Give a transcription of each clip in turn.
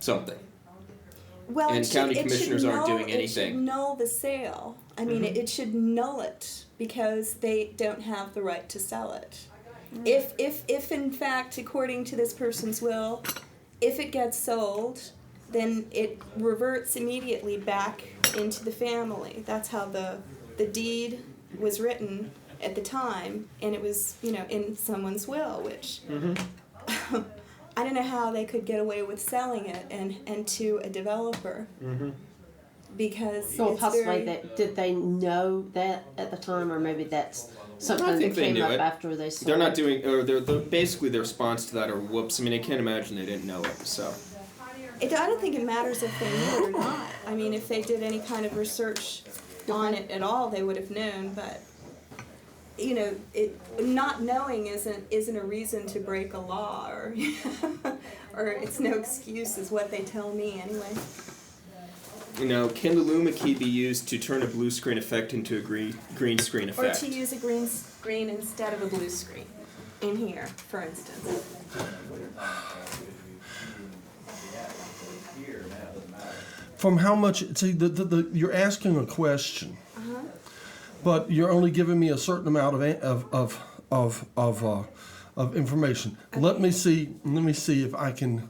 something. Well, And county commissioners aren't doing It should anything. null the sale. I mean, it should null it because they don't have the right to sell it. If in fact, according to this person's will, if it gets sold, then it reverts immediately back into the family. That's how the deed was written at the time, and it was, in someone's will, which I don't know how they could get away with selling it and to a developer. Because So it's possibly very... did they know that at the time, or maybe that's something I think that they came knew up it. after they sold They're not it? doing, or they're basically their response to that are whoops. I mean, I can't imagine they didn't know it. So I don't think it matters if they knew it or not. I mean, if they did any kind of research on it at all, they would have known. But not knowing isn't a reason to break a law, or or it's no excuse, is what they tell me anyway. Can the Luma key be used to turn a blue screen effect into a green screen effect? Or to use a green screen instead of a blue screen in here, for instance. From how much? See, you're asking a question, but you're only giving me a certain amount of information. Okay. Let me see if I can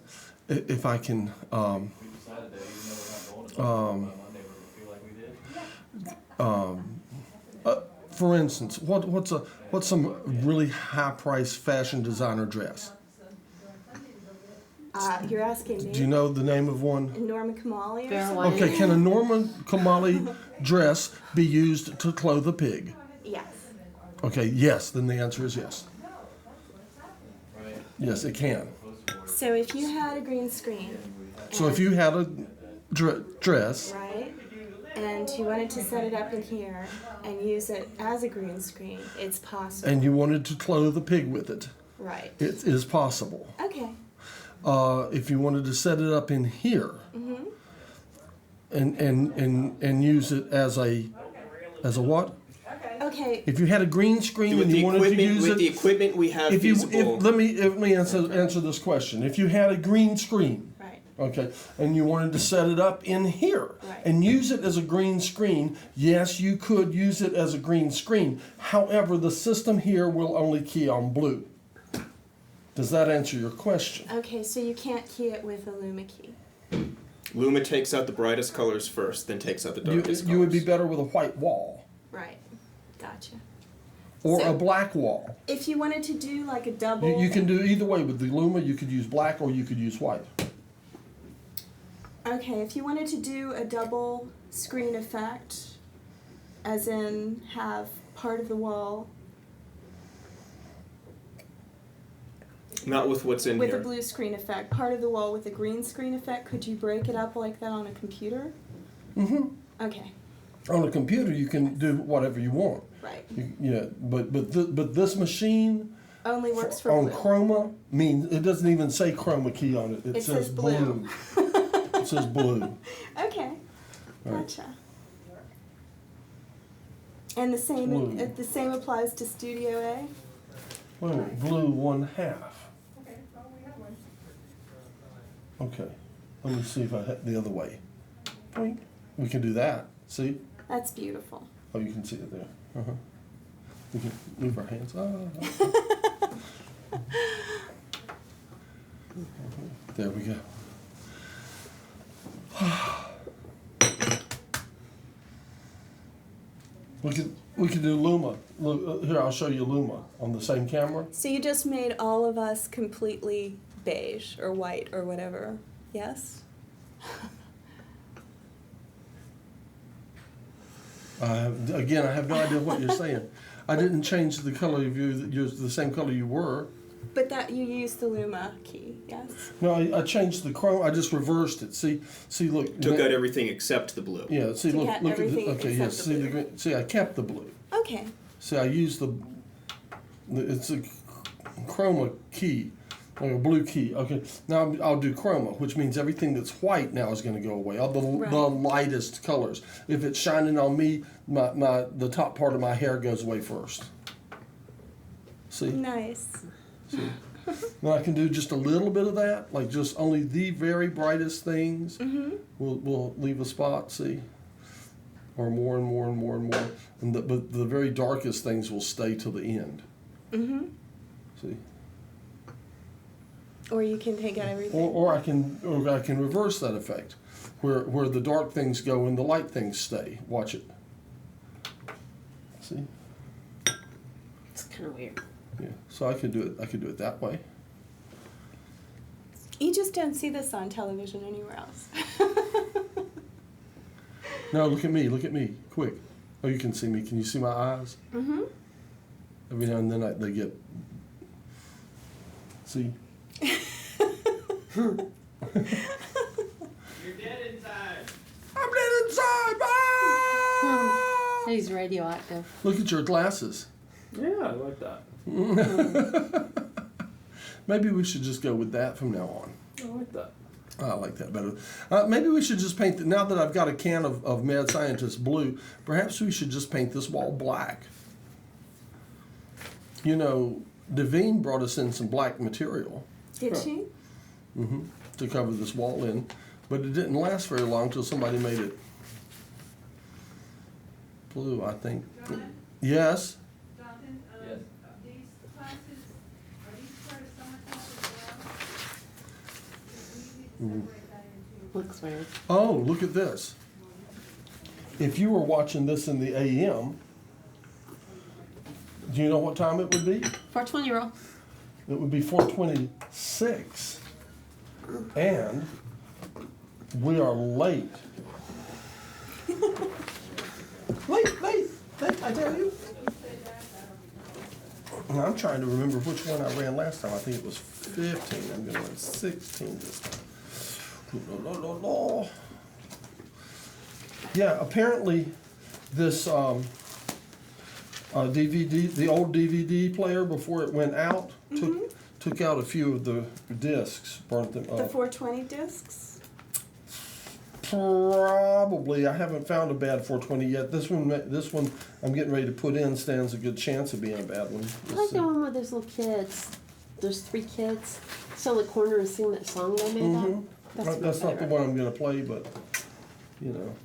for instance, what's some really high price fashion designer dress? You're asking me? Do you know the name of one? Norma Kamali or Fairlane. something? Okay, can a Norma Kamali dress be used to clothe a pig? Yes. Okay, yes, then the answer is yes. Yes, it can. So if you had a green screen, So if you had a dress, right, and you wanted to set it up in here and use it as a green screen, it's possible. and you wanted to clothe a pig with it, Right. it is possible. Okay. If you wanted to set it up in here and use it as a what? Okay. If you had a green screen With and the you wanted to equipment, use with it, the equipment we have feasible. let me answer this question. If you had a green screen, Right. okay, and you wanted to set it up in here Right. and use it as a green screen, yes, you could use it as a green screen. However, the system here will only key on blue. Does that answer your question? Okay, so you can't key it with a Luma key. Luma takes out the brightest colors first, then takes out the darkest You would be colors. better with a white wall Right. Gotcha. or So- a black wall. If you wanted to do like a double... You can do either way with the Luma. You could use black or you could use white. Okay, if you wanted to do a double screen effect, as in have part of the wall Not with what's in with a here. blue screen effect, part of the wall with a green screen effect, could you break it up like that on a computer? Okay, On a computer, you can do whatever you want. right. But this machine Only works for on blue. chroma means it doesn't even say chroma key on it. It, It says says blue. It says blue. Okay, Right. gotcha. And Blue. the same applies to Studio A? Wait a minute, blue 1/2. Okay, let me see if I hit the other way. Boink. We can do that. See? That's beautiful. Oh, you can see it there. We can move our hands. There we go. We could do Luma. Look, here, I'll show you Luma on the same camera. So you just made all of us completely beige or white or whatever, yes? Again, I have no idea what you're saying. I didn't change the color of you. You're the same color you were. But that you used the Luma key, yes? No, I changed the chrome. I just reversed it. See, look. Took out everything except the blue. Yeah, see, So you look had at the, everything okay, except yes. the See blue. green. See, I kept the blue. Okay, See, I used it's a chroma key, like a blue key. Okay, now I'll do chroma, which means everything that's white now is going to go away. All the lightest colors. If it's shining on me, the top part of my hair goes away first. See? nice. See? Then I can do just a little bit of that, like just only the very brightest things will leave a spot, see? Or more and more and more and more. But the very darkest things will stay till the end. See? Or you can take out everything. Or I can reverse that effect, where the dark things go and the light things stay. Watch it. See? It's kind of weird. Yeah. So I could do it. I could do it that way. You just don't see this on television anywhere else. No, look at me. Look at me. Quick. Oh, you can see me. Can you see my eyes? Every now and then they get. See? You're dead inside. I'm dead inside. Ah! He's radioactive. Look at your glasses. Yeah, I like that. Maybe we should just go with that from now on. I like that. I like that better. Maybe we should just paint, now that I've got a can of Mad Scientist blue, perhaps we should just paint this wall black. You know, Devine brought us in some black material Did she? to cover this wall in, but it didn't last very long until somebody made it blue, I think. Jonathan? Yes? Jonathan, Yes. these classes, are these part of summer class as well? We need to separate that into. Looks weird. Oh, look at this. If you were watching this in the AM, do you know what time it would be? 420-year-old. It would be 4:26, and we are late. late, I tell you. And I'm trying to remember which one I ran last time. I think it was 15. I'm going to run 16 this time. Yeah, apparently this DVD, the old DVD player before it went out, took out a few of the discs, burnt them The up. 420 discs? Probably. I haven't found a bad 420 yet. This one I'm getting ready to put in stands a good chance of being a bad one. I Let's like see. the one where there's little kids. There's 3 kids. Sit on the corner and sing that song they made up. That's not the one I'm going to play, but you know,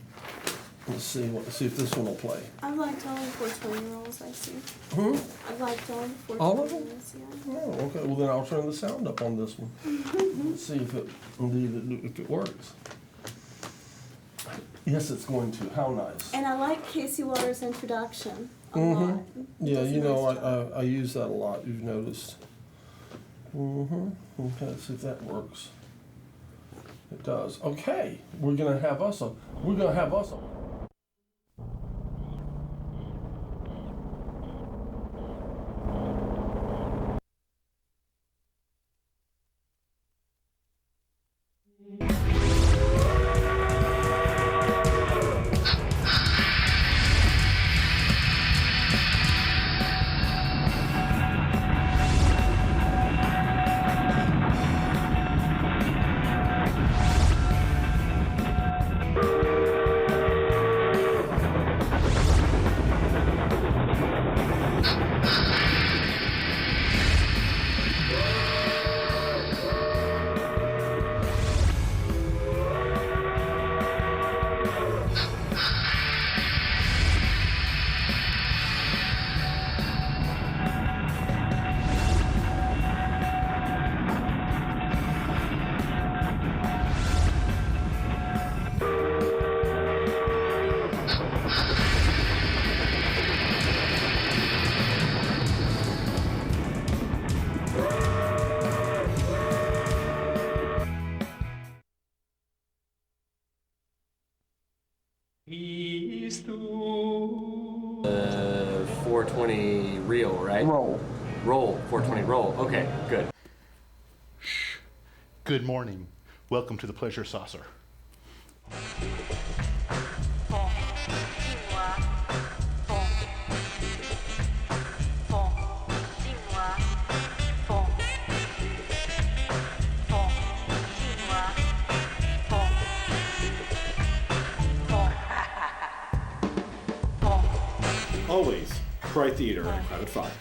let's see if this one will play. I've liked all the 420-year-olds I see. I've liked all the 420-year-olds, All of them? yeah. Oh, okay. Well, then I'll turn the sound up on this one. Let's see if it works. Yes, it's going to. How nice. And I like Casey Waters' introduction a lot. Yeah, Does a you know, nice job. I use that a lot. You've noticed. Okay, let's see if that works. It does. Okay, we're gonna have us a. He's the 420 reel, right? Roll. Roll, 420 roll. Okay, good. Good morning. Welcome to the Pleasure Saucer. Always, Cry Theater at Crowd 5.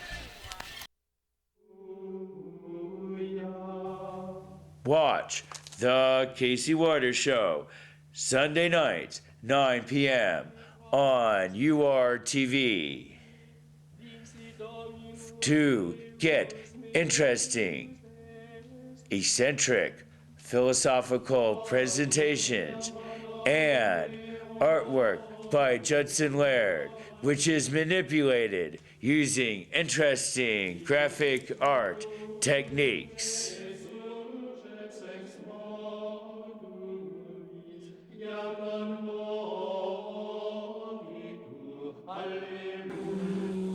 Watch The Casey Waters Show, Sunday nights, 9 p.m. on URTV. To get interesting, eccentric, philosophical presentations, and artwork by Judson Laird, which is manipulated using interesting graphic art techniques.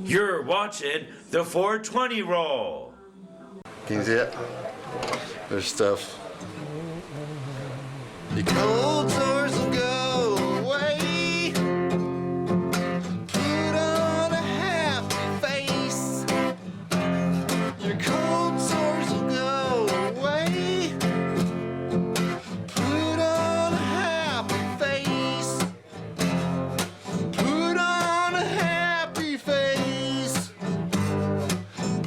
You're watching the 420 roll. Can you see it? There's stuff. Your cold sores will go away. Put on a happy face. Your cold sores will go away. Put on a happy face. Put on a happy face.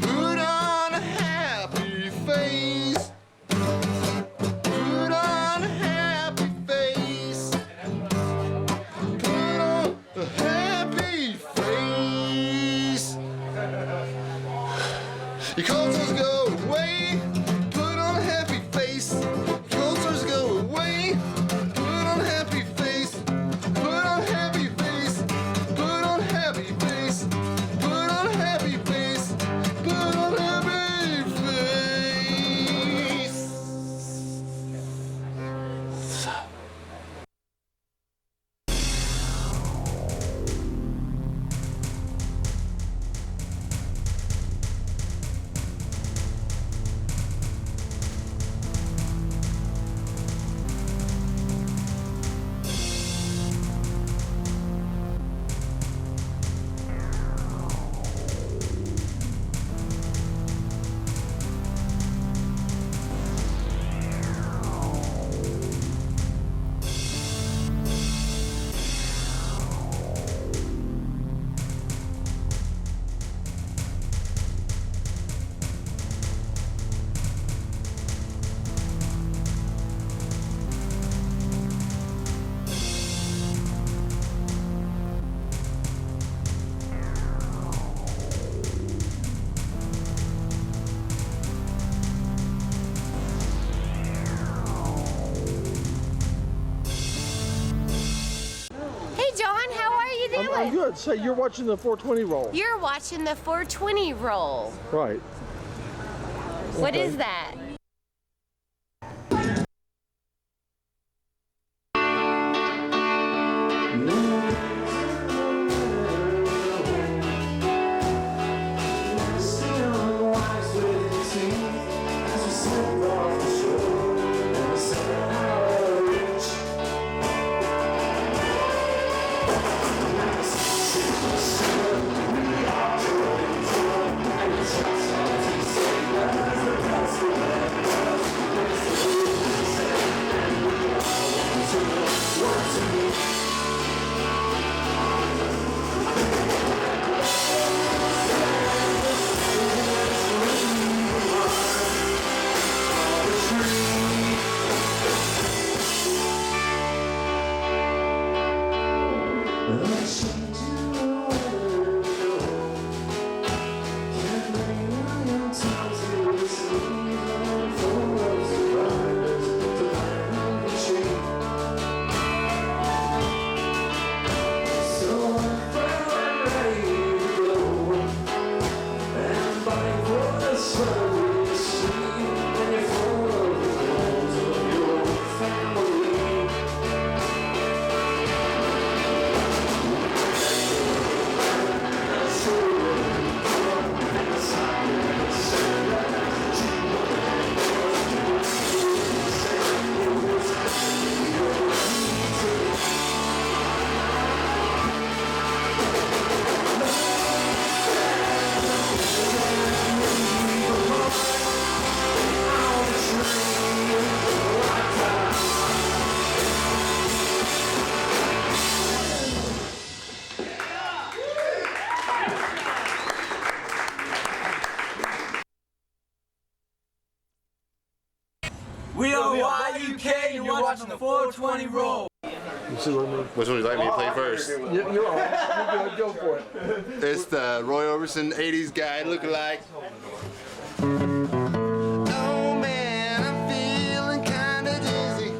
Put on a happy face. Put on a happy face. Put on a happy face. Your cold sores go away. Put on a happy face. Cold sores go away. Put on a happy face. Put on a happy face. Put on a happy face. Put on a happy face. Put on a happy face. Hey John, how are you doing? I'm good. Say, you're watching the 420 roll. You're watching the 420 roll. Right. What is that? the 420 roll. You see what I mean? Which one would you like me to play first? You're all right. You're good. Go for it. It's the Roy Orbison 80s guy lookalike. Oh man, I'm feeling kinda dizzy.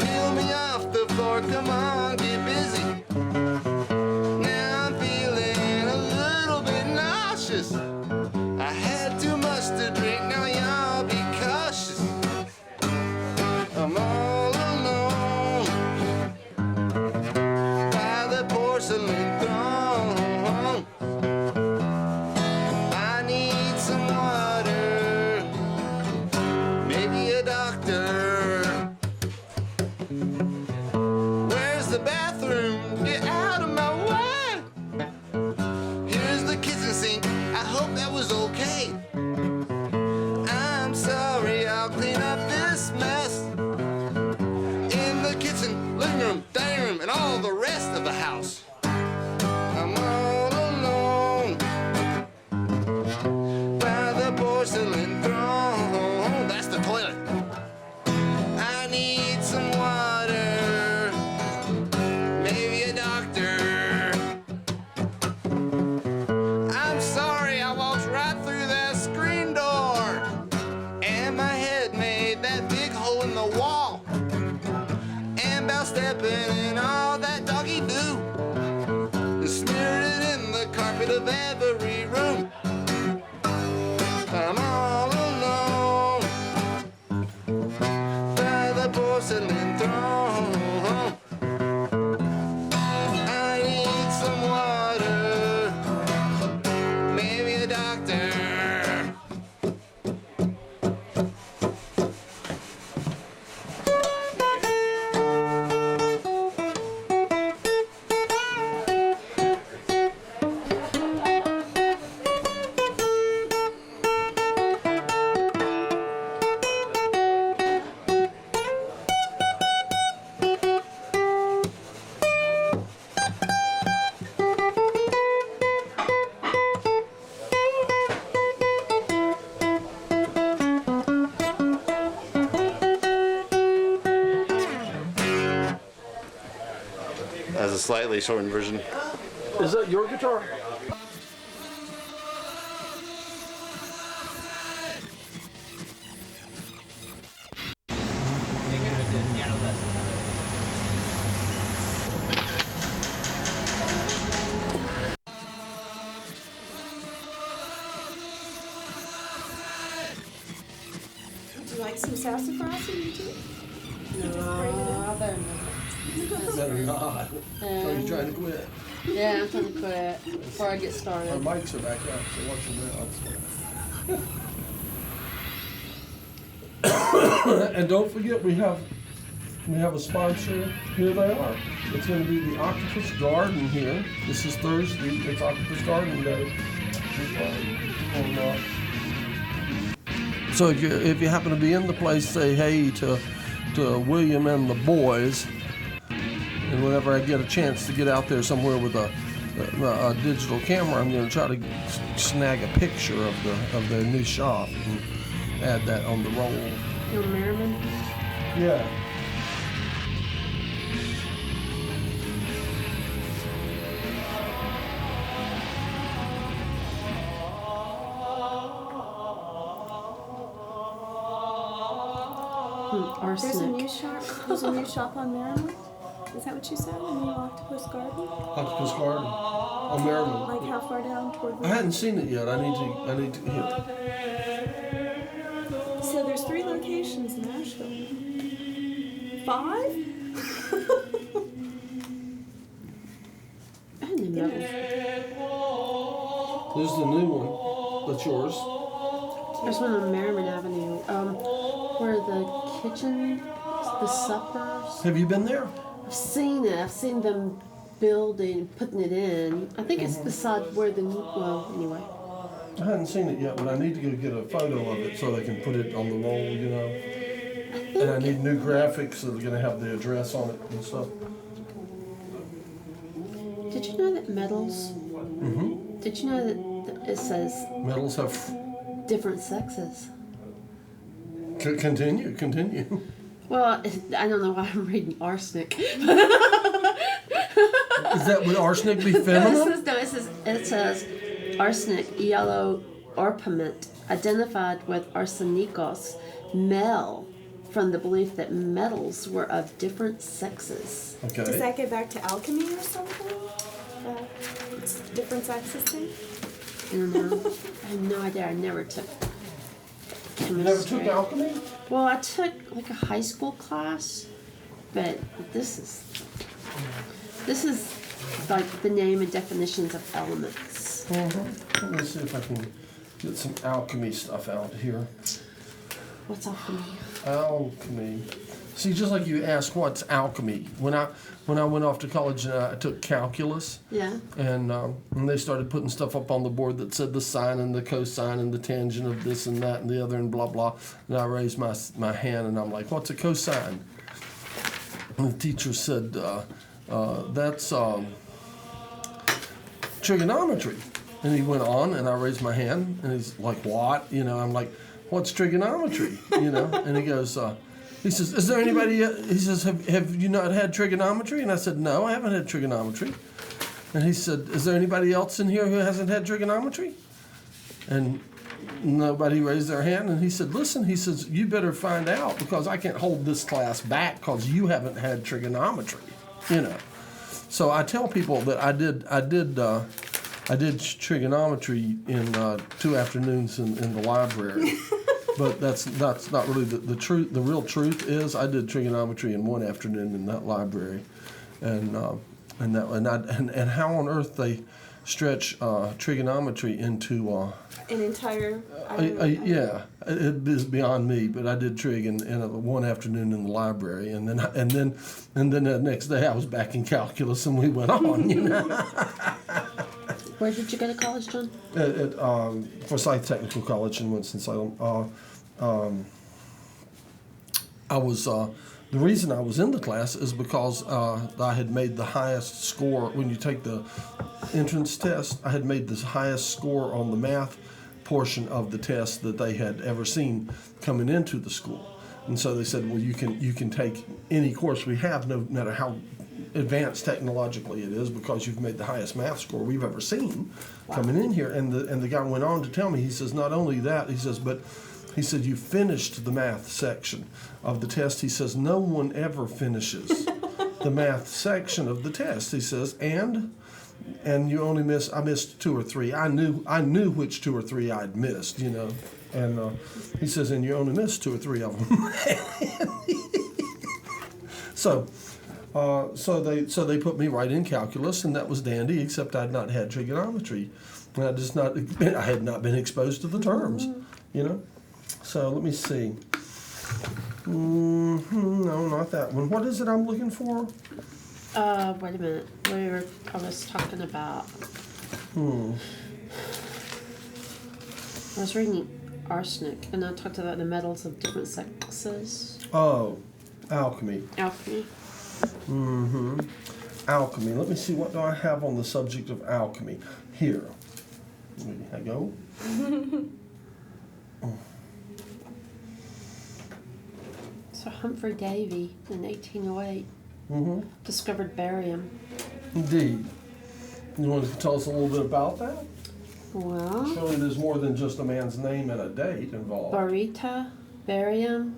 Peel me off the floor, come on, get busy. Now I'm feeling a little bit nauseous. I had too much to drink, now y'all be cautious. I'm all alone by the porcelain throne. I need some water, maybe a doctor. Where's the bathroom? Get out of my way. Here's the kitchen sink. I hope that was okay. I'm sorry, I'll clean up this mess. In the kitchen, living room, dining room, and all the rest of the house. I'm all alone by the porcelain throne. That's the toilet. I need some water, maybe a doctor. I'm sorry, I walked right through that screen door, and my head made that big hole in the wall. And about stepping in all that doggy do, and smeared it in the carpet of every room. I'm all alone by the porcelain throne. I need some water, maybe a doctor. As a slightly shortened version. Is that your guitar? Would you like some sassafras in you too? No, Better not. Are you trying to quit? yeah, I'm trying to quit before I get Our started. mics are back up, so watch your mouths. And don't forget, we have a sponsor. Here they are. It's going to be the Octopus Garden here. This is Thursday. It's Octopus Garden Day. So if you happen to be in the place, say hey to William and the boys. And whenever I get a chance to get out there somewhere with a digital camera, I'm going to try to snag a picture of their new shop and add that on the roll. You're Merriman? Yeah. There's a Arsenic. new shop. There's a new shop on Merriman. Is that what you said? A new Octopus Garden? Octopus Garden on Merriman. Like how far down toward? I hadn't seen it yet. I need to hit. So there's 3 locations in Asheville. 5? I didn't know. There's the new one. That's yours. There's one on Merriman Avenue. Where the kitchen, the suppers. Have you been there? I've seen it. I've seen them building, putting it in. I think it's beside where the well, anyway. I hadn't seen it yet, but I need to go get a photo of it so they can put it on the roll, you know. And I need new graphics that are going to have the address on it and stuff. Did you know that metals? Mm-hmm. Did you know that it says Metals have. different sexes? Continue. Well, I don't know why I'm reading arsenic. Is that would arsenic be feminine? It says arsenic, yellow orpiment, identified with arsenikos, male, from the belief that metals were of different sexes. Does Okay. that get back to alchemy or something? It's different sexes thing? I don't know. I have no idea. I never took chemistry. You never took alchemy? Well, I took like a high school class, but this is like the name and definitions of elements. Let me see if I can get some alchemy stuff out here. What's alchemy? Alchemy. See, just like you asked, what's alchemy? When I went off to college, I took calculus. Yeah. And they started putting stuff up on the board that said the sine and the cosine and the tangent of this and that and the other and blah blah. And I raised my hand and I'm like, what's a cosine? And the teacher said, that's trigonometry. And he went on and I raised my hand and he's like, what? You know, I'm like, what's trigonometry? You know, and he goes, he says, is there anybody, he says, have you not had trigonometry? And I said, no, I haven't had trigonometry. And he said, is there anybody else in here who hasn't had trigonometry? And nobody raised their hand. And he said, listen, he says, you better find out because I can't hold this class back because you haven't had trigonometry, you know. So I tell people that I did trigonometry in 2 afternoons in the library. But that's not really the truth. The real truth is I did trigonometry in 1 afternoon in that library, and how on earth they stretch trigonometry into An entire. yeah, it is beyond me. But I did trig in 1 afternoon in the library, and then the next day I was back in calculus, and we went on. You know. Where did you go to college, John? At Forsyth Technical College in Winston-Salem. I was the reason I was in the class is because I had made the highest score when you take the entrance test. I had made the highest score on the math portion of the test that they had ever seen coming into the school, and so they said, well, you can take any course we have, no matter how advanced technologically it is, because you've made the highest math score we've ever seen coming in here. And the guy went on to tell me, he says, not only that, he says, but he said, you finished the math section of the test. He says, no one ever finishes the math section of the test. He says, and you only I missed 2 or 3. I knew which 2 or 3 I'd missed, you know. And he says, and you only missed 2 or 3 of them. So they put me right in calculus, and that was dandy. Except I'd not had trigonometry, and I had not been exposed to the terms, you know. So let me see. No, not that one. What is it I'm looking for? Wait a minute. I was talking about. I was reading arsenic, and I talked about the metals of different sexes. Oh, alchemy. Alchemy. Alchemy. Let me see. What do I have on the subject of alchemy? Here. There I go. So Humphrey Davy in 1808 discovered barium. Indeed. You want to tell us a little bit about that? Well, Surely there's more than just a man's name and a date involved. barium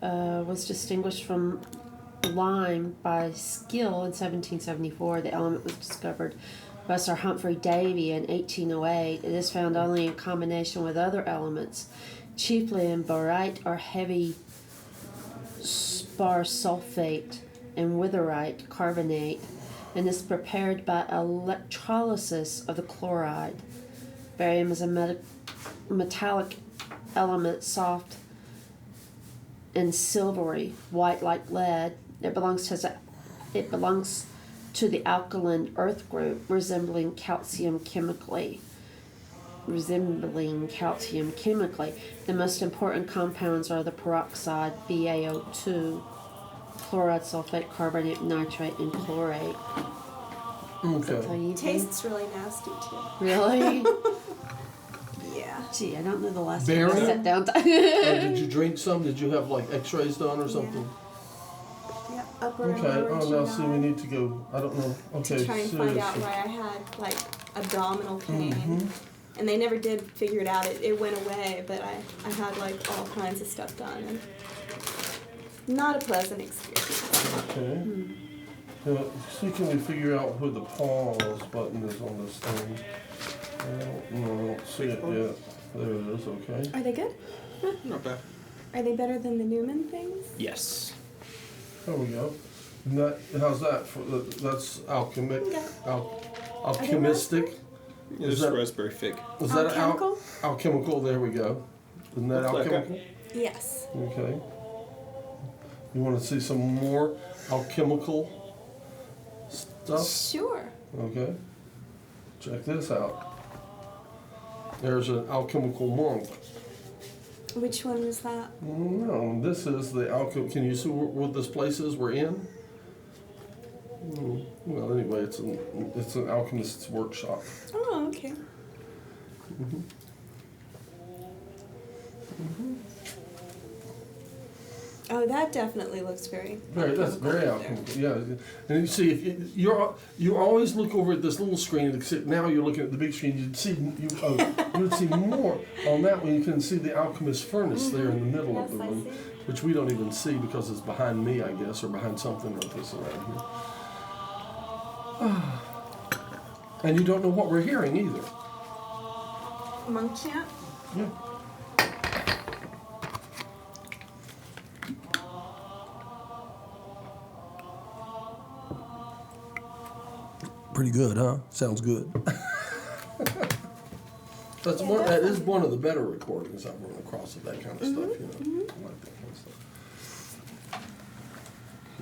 was distinguished from lime by skill in 1774. The element was discovered by Sir Humphrey Davy in 1808. It is found only in combination with other elements, chiefly in barite or heavy spar sulfate and witherite carbonate, and is prepared by electrolysis of the chloride. Barium is a metallic element, soft and silvery, white like lead. It belongs to the alkaline earth group, resembling calcium chemically. The most important compounds are the peroxide, BaO2, chloride, sulfate, carbonate, nitrate, and chlorate. Okay. That's how you Tastes really nasty too. Really? Yeah. Gee, I don't know the last time I Barium? sat down. Did you drink some? Did you have like X-rays done or something? Yep, upper and Okay. lower Oh, now GI. see, we need to go. I don't know. Okay. To try and find out seriously. why I had like abdominal pain. Mm-hmm. And they never did figure it out. It went away, but I had like all kinds of stuff done. And not a pleasant experience. Okay. See, can we figure out where the pause button is on this thing? No, I don't see it yet. There it is. Okay. Are they good? Not bad. Are they better than the Newman things? Yes. There we go. And that, how's that? That's alchemic. Okay. Alchemistic. There's Is that- raspberry fig. Is that Alchemical? alchemical? There we go. Isn't that Looks like it. alchemical? Yes. Okay. You want to see some more alchemical stuff? Sure. Okay. Check this out. There's an alchemical monk. Which one was that? No, this is the Can you see what this place is we're in? Well, anyway, it's an alchemist's workshop. Oh, okay. Oh, that definitely looks very. That's very there. alchemical. Yeah, and you see, if you always look over at this little screen. Except now you're looking at the big screen. You would see more on that one. You can see the alchemist furnace there in the middle of the Yes, I room, see. which we don't even see because it's behind me, I guess, or behind something like this around here. And you don't know what we're hearing either. Monk chant? Yeah. Pretty good, huh? Sounds good. That is one of the better recordings I've run across of that kind of stuff, you know. I like that kind of stuff.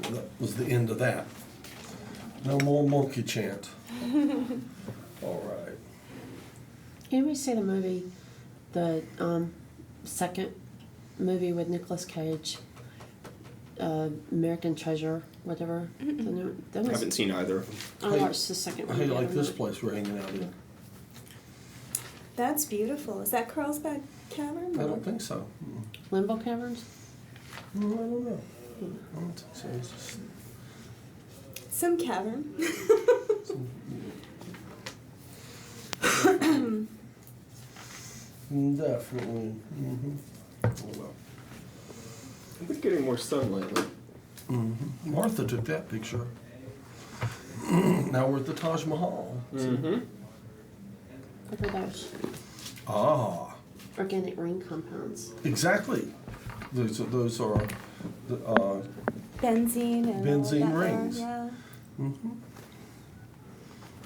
Well, that was the end of that. No more monkey chant. All right. Can we see the movie, the second movie with Nicolas Cage, American Treasure, whatever? That was, Haven't seen either of them. I watched the second one. How do you the like other this night. place we're hanging out in? That's beautiful. Is that Carlsbad Cavern? I don't think so. Limbo Caverns? No, I don't know. I don't think so. It's just Some cavern. definitely. Oh, well. We're getting more sun lately. Martha took that picture. Now we're at the Taj Mahal. Mm-hmm. What are those? Ah, Organic ring compounds. exactly. Those are Benzene and Benzene all that there, rings. Yeah.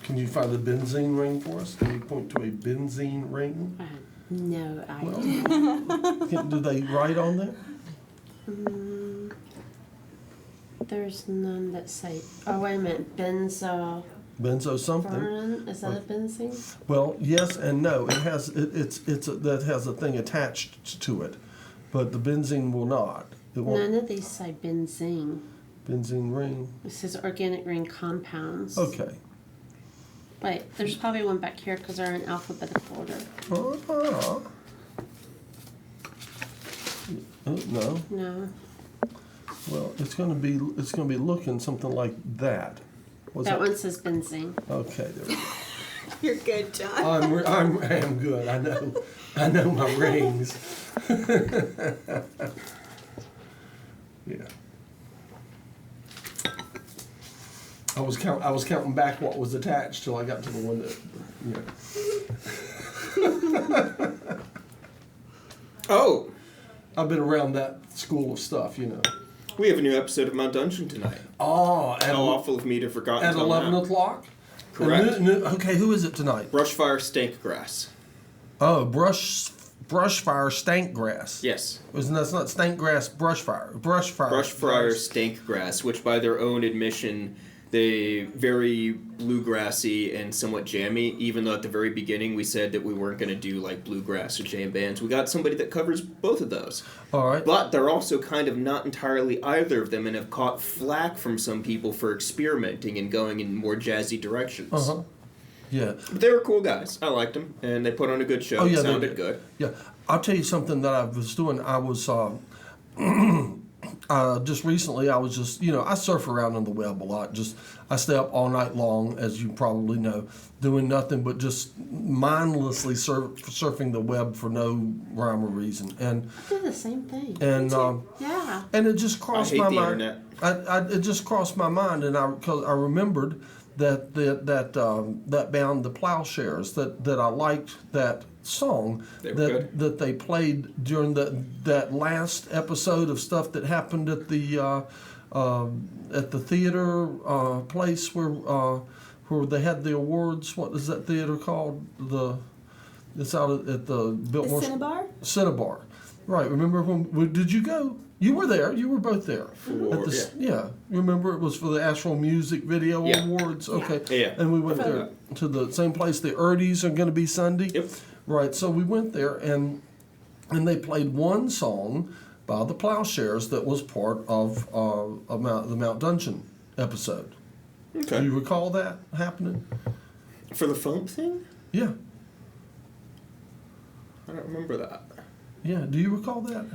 Can you find a benzene ring for us? Can you point to a benzene ring? I have no idea. Do they write on there? There's none that say. Oh wait a minute, benzo. Benzo something. Burn? Is that a benzene? Well, yes and no. It has that has a thing attached to it, but the benzene will not. It None won't. of these say benzene. Benzene ring. It says organic ring compounds. Okay. Wait, there's probably one back here because they're in alphabetical order. Oh, no. No. Well, it's gonna be looking something like that. What's That one says benzene. Okay, there we go. You're good, John. I am good. I know my rings. Yeah. I was counting back what was attached till I got to the one that. Oh, I've been around that school of stuff, you know. we have a new episode of Mount Dungeon tonight. Oh, How awful of me to have forgotten. at till 11 now. o'clock. Correct. Okay, who is it tonight? Brushfire stank grass. Oh, brushfire stank grass. Yes. That's not stank grass, brushfire. Brushfire stank grass, which by their own admission, they very bluegrassy and somewhat jammy, even though at the very beginning we said that we weren't going to do like bluegrass or jam bands. We got somebody that covers both of those. All right. But they're also kind of not entirely either of them and have caught flack from some people for experimenting and going in more jazzy directions. Uh-huh. Yeah. But they were cool guys. I liked them, and they put on a good show. Oh, yeah, It they sounded did. good. Yeah, I'll tell you something that I was doing. I was just recently. I was just I surf around on the web a lot. I stay up all night long, as you probably know, doing nothing but just mindlessly surfing the web for no rhyme or reason. And I do the same thing. and Yeah. and it just crossed I hate my the mind. internet. It just crossed my mind, and because I remembered that band, the Plowshares, that I liked that song They were good. that they played during that last episode of stuff that happened at the theater place where they had the awards. What is that theater called? It's out at the Biltmore. The Cinnabar? Cinnabar. Right. Remember did you go? You were there. You were both there. Yeah. Remember, it was for the Asheville Music Video Yeah. Awards. Okay. Yeah. And we went there to the same place. The Erdies are going to be Sunday. Yep. Right. So we went there, and they played one song by the Plowshares that was part of the Mount Dungeon episode. Okay. Do you recall that happening? For the foam thing? Yeah. I don't remember that. Yeah. Do you recall that?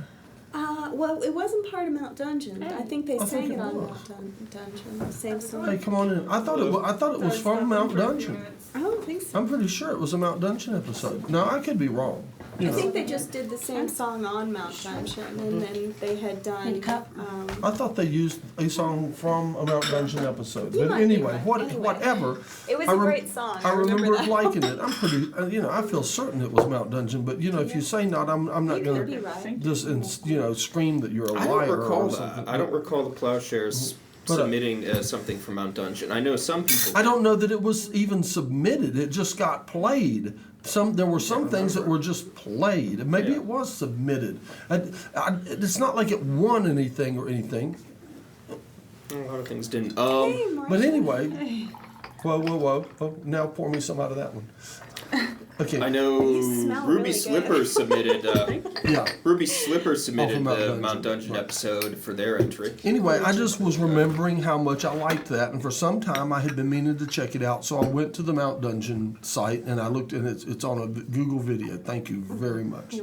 Well, it wasn't part of Mount Dungeon. I think they I sang think it it on was. Mount Dungeon. The same song. Hey, come on in. I thought it was from Mount Dungeon. I don't think so. I'm pretty sure it was a Mount Dungeon episode. No, I could be wrong. I think they just did the same song on Mount Dungeon, and then they had done. I thought they used a song from a Mount Dungeon episode. You But might be anyway, right. Anyway. whatever. It was I a great song. I remember that. liking it. I'm pretty, I feel certain it was Mount Dungeon. But if you say not, I'm not You going could be to right. just scream that you're a I liar don't recall or that. something. I don't recall the Plowshares But, submitting something from Mount Dungeon. I know some people. I don't know that it was even submitted. It just got played. There were some things that were just played. Maybe it was submitted. It's not like it won anything or anything. A lot of things didn't. But anyway, whoa. Oh, now pour me some out of that one. Okay. I know smell Ruby really Slipper good. submitted. Yeah. Ruby Slipper submitted from Mount the Dungeon. Mount Dungeon Right. episode for their entry. Anyway, I just was remembering how much I liked that, and for some time I had been meaning to check it out. So I went to the Mount Dungeon site and I looked, and it's on a Google video. Thank you very much.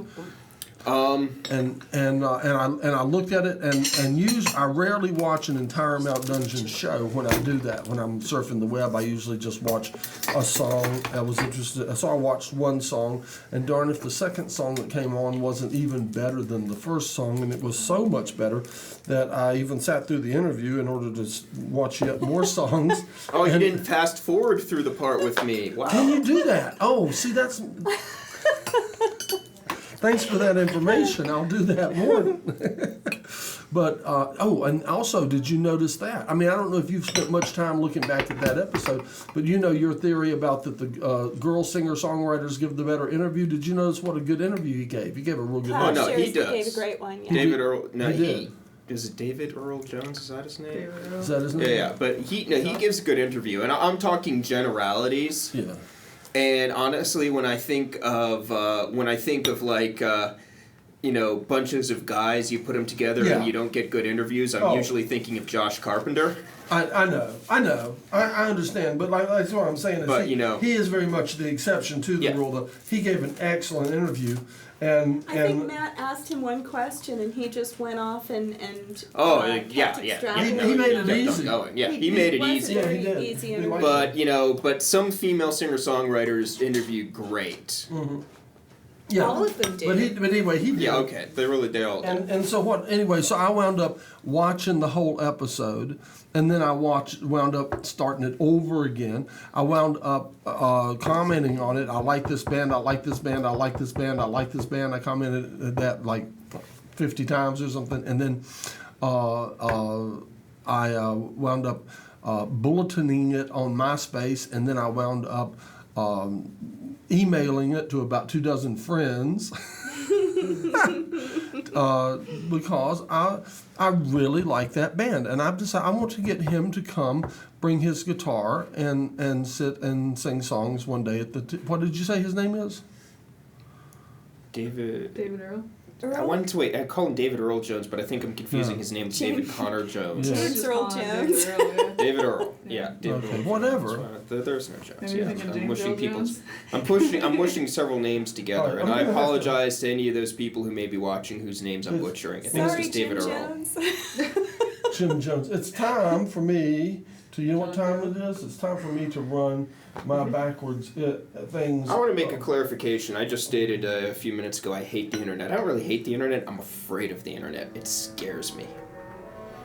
And I looked at it and I rarely watch an entire Mount Dungeon show when I do that. When I'm surfing the web, I usually just watch a song I was interested. So I watched one song, and darn if the second song that came on wasn't even better than the first song, and it was so much better that I even sat through the interview in order to watch yet more songs. Oh, you didn't fast forward through the part with me. Wow. Can you do that? Oh, see, that's. Thanks for that information. I'll do that more. But, and also, did you notice that? I mean, I don't know if you've spent much time looking back at that episode, but your theory about that the girl singer-songwriters give the better interview. Did you notice what a good interview he gave? He gave a real good Oh, no, he Plowshares does. gave a great one. Yeah. David Earl. No, He did. Is it David Earl Jones? Is that his name? Is that his name? Yeah, but he gives a good interview, and I'm talking generalities. Yeah. And honestly, when I think of like bunches of guys, you put them together Yeah. and you don't get good interviews, I'm usually thinking of Josh Carpenter. I know. I understand, but that's what I'm saying. Is But, he is very much the exception to the Yeah. rule. Though he gave an excellent interview, and I think Matt asked him one question, and he just went off and Yeah. He made it easy. Yeah, he made it was a easy. very he did. easy He interview. liked But some female singer-songwriters interview great. Yeah. All of them did. But anyway, he did. Yeah, okay. They all did. And so what? Anyway, so I wound up watching the whole episode, and then I wound up starting it over again. I wound up commenting on it. I like this band. I like this band. I like this band. I like this band. I commented at that like 50 times or something, and then I wound up bulleting it on MySpace, and then I wound up emailing it to about 24 friends because I really like that band, and I've decided I want to get him to come bring his guitar and sit and sing songs one day at the. What did you say his name is? David Earl. Earl? I wanted to wait. I call him David Earl Jones, but I think I'm confusing his name with David Connor Jones. Yeah. James Earl Jones. David Earl. Yeah. David Okay, Earl whatever. Jones. There's no Jones. Maybe you're thinking I'm James mushing Earl people's. Jones? I'm mushing several names together, Alright, and I I'm gonna have to- apologize to any of those people who may be watching whose names I'm butchering. I think it's Sorry, just Jim David Earl. Jones. Jim Jones. It's time for me to, you know what time it is? It's time for me to run my backwards things. I want to make a clarification. I just stated a few minutes ago I hate the internet. I don't really hate the internet. I'm afraid of the internet. It scares me.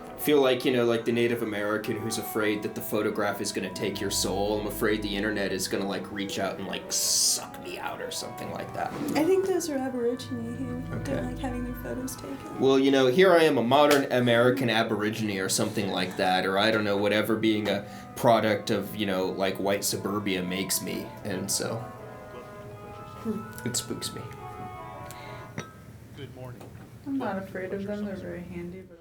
I feel like, like the Native American who's afraid that the photograph is going to take your soul. I'm afraid the internet is going to, reach out and, suck me out or something like that. I think those are Aborigine who Okay. don't like having their photos taken. Well, here I am, a modern American Aborigine or something like that, or I don't know, whatever being a product of, white suburbia makes me. And so, it spooks me. Good morning. I'm not afraid of them. They're very handy, but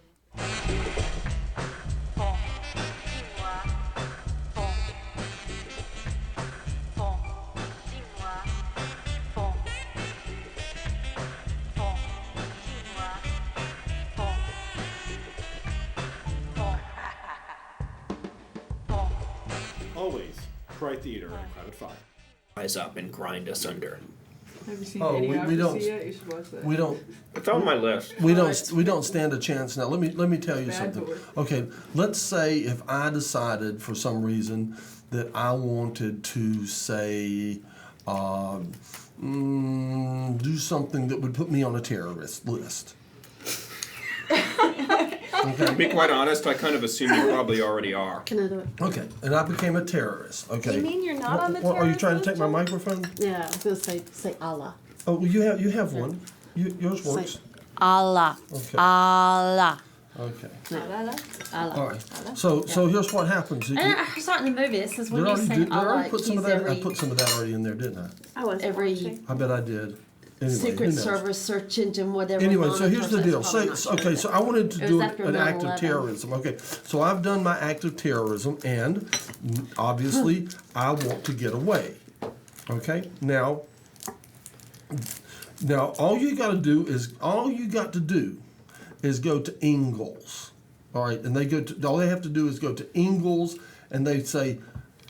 Always try theater in a crowded fire. Rise up and grind us under. have you seen Oh, we Idiocracy don't- yet? You should watch that. We don't. It's on my list. We don't stand a chance now. Let me tell you Bad something. boy. Okay, let's say if I decided for some reason that I wanted to say do something that would put me on a terrorist list. To be quite honest, I kind of assume you probably already are. Can I do it? Okay, and I became a terrorist. Okay. You mean you're not on the Are you terrorist trying to list, take my John? microphone? Yeah, I was gonna say Allah. Oh, well, you have one. Yours works. Say Allah. Okay. Allah. Okay. Allah. All right. So here's what happens. And I saw it in the movie. It says when Did I you say already Allah, put some of he's that? I every, put some of that already in there, didn't I? I wasn't every watching. I bet I did. Anyway, who Secret knows? Service search engine, whatever. Anyway, so here's the monitors, deal. that's probably not Okay, true, so but- I wanted to It do was after an act of 9/11. terrorism. Okay, so I've done my act of terrorism, and obviously I want to get away. Okay, now all you got to do is go to Ingalls. All right, and all they have to do is go to Ingalls, and they say,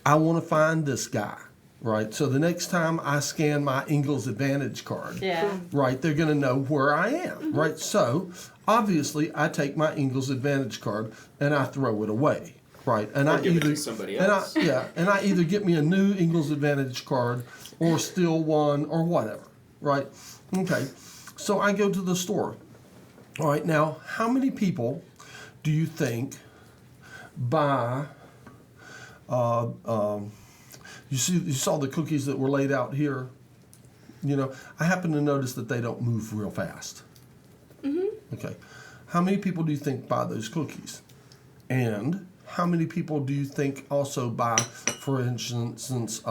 I want to find this guy. Right, so the next time I scan my Ingalls Advantage card, Yeah. right, they're going to know where I am, right? So, obviously, I take my Ingalls Advantage card and I throw it away, right? And Or give it to somebody else. And I either get me a new Ingalls Advantage card or steal one or whatever, right? Okay, so I go to the store. All right, now, how many people do you think buy? You saw the cookies that were laid out here. I happen to notice that they don't move real fast. Okay, how many people do you think buy those cookies? And how many people do you think also buy, for instance,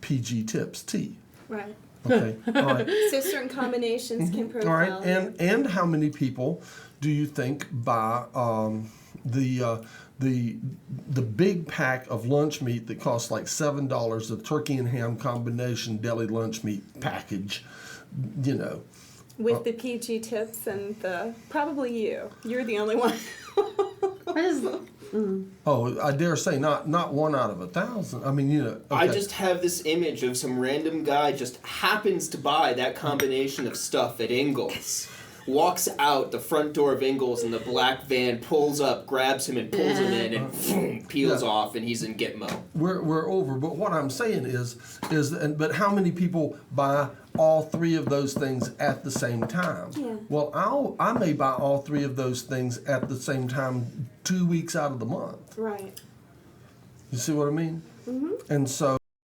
PG Tips tea? Right. Okay, all right. So certain combinations can profile. All right, and how many people do you think buy the big pack of lunch meat that costs like $7, the turkey and ham combination deli lunch meat package? With the PG tips and probably you're the only one. What is Oh, I dare say not 1 out of 1,000. I mean, okay. I just have this image of some random guy just happens to buy that combination of stuff at Ingalls. Walks out the front door of Ingalls and the black van pulls up, grabs him and pulls him in and boom, peels off and he's in Gitmo. We're over. But what I'm saying but how many people buy all 3 of those things at the same time? Yeah. Well, I may buy all 3 of those things at the same time 2 weeks out of the month. Right. You see what I mean? Mm-hmm. And so